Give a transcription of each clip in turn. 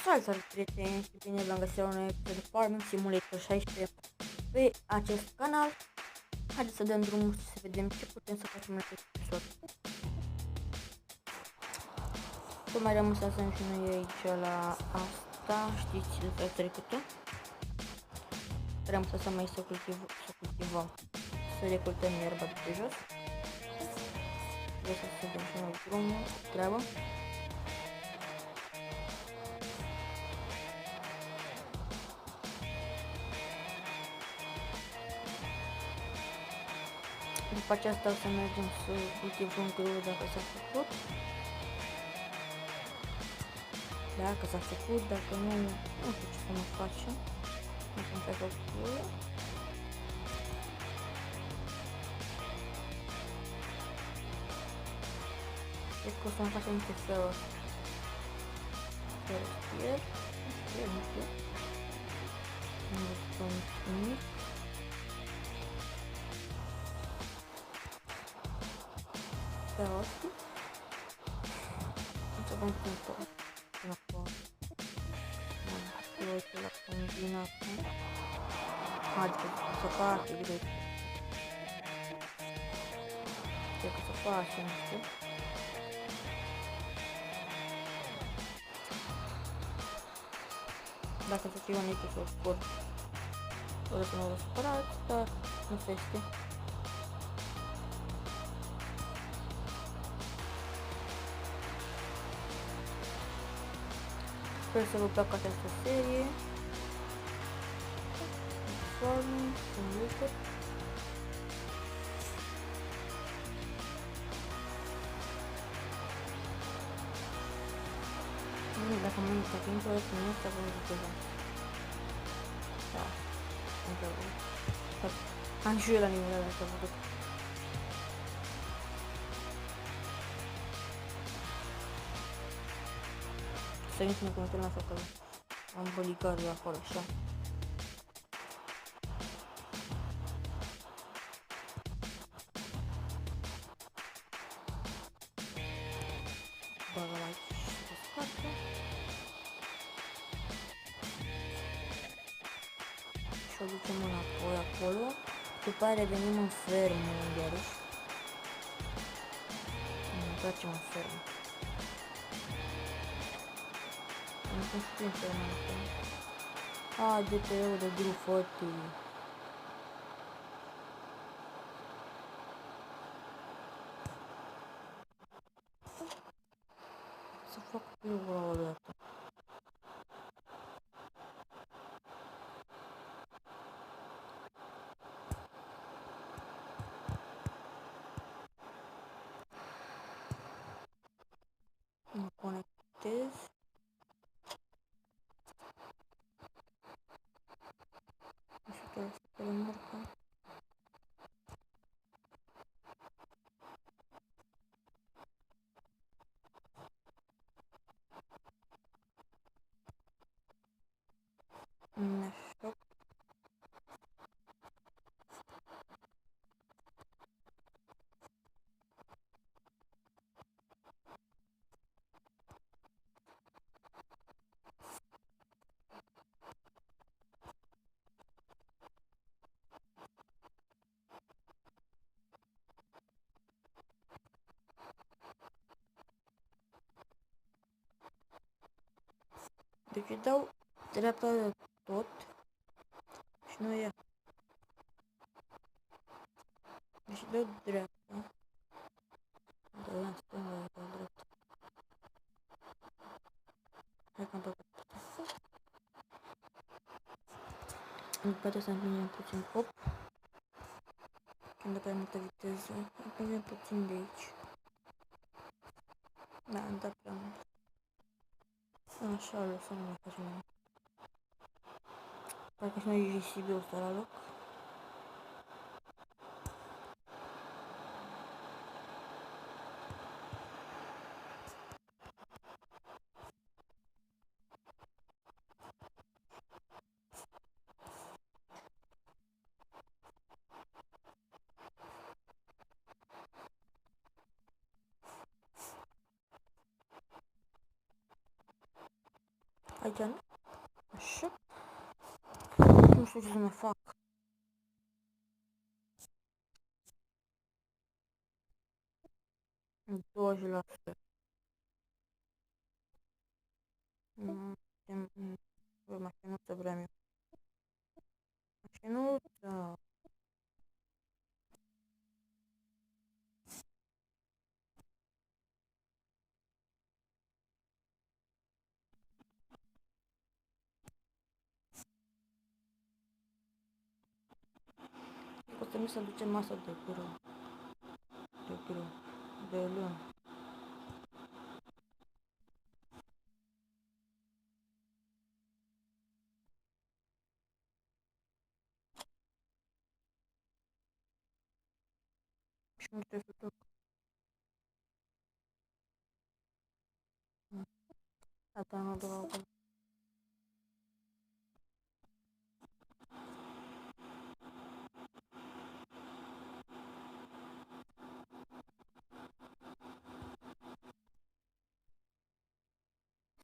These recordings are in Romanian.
Salutare prieteni și bine v-am găsit la un episod de Farming Simulator 16 pe acest canal. Haideți să dăm drumul și să vedem ce putem să facem în acest episod. Tot mai rămân să ajungem și noi aici la asta, știți, de data trecută. Rămân să mai să cultivăm, să recoltăm ierba de pe jos. Trebuie să dăm și noi drumul, treabă. După aceasta o să mergem să cultivăm grâu dacă s-a făcut. Dacă s-a făcut, dacă nu, nu știu ce să mă facem. Nu știu ce să făcut. Cred că o să-mi facem niște ferros. Ferrostier. Nu știu. Nu știu nimic. Ferrostier. Să vom pune până acolo. Uite la combinație. Adică să face direct. Cred că să face, nu știu. Dacă să fie un episod scurt, o să nu vă supărați, dar nu se este. Sper să vă placă această serie. Farming Simulator. Dacă mă uit acum, într-o dată nu să vă ceva. Da, într-o am și eu la nivelul ăla să vă duc. Să intrăm cu întâlnea asta că am bodyguard-ul acolo, așa. Bagă la aici și se scoate. Și o ducem înapoi acolo. După aia revenim în fermă, iarăși. Ne întoarcem în fermă. Nu știu ce mai acum. A, DPO de grup foarte. Să fac plugul ăla de asta. Mă conectez. Ajută să le mărcă. Așa. Deci îi dau dreapta de tot și nu ia. Deci îi dau dreapta. Dau în stânga, îi dau dreapta. Hai că am băgat asta. După aceea să împingem puțin pop. Când dă prea multă viteză, împingem puțin de aici. Da, am dat prea mult. Așa, o lăsăm, nu mai facem nimic. Parcă și noi risibil ăsta la loc. Aici nu? Așa. Nu știu ce să mai fac. În 20%. Mașinuță vreau eu. Mașinuță. O să mi se duce masa de grâu. De grâu. De luni. Și nu trebuie să duc. Asta nu duc acum.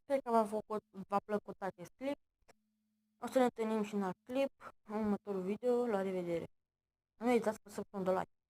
Sper că v-a plăcut acest clip. O să ne întâlnim și în alt clip, în următorul video. La revedere! Nu uitați să apăsați un like.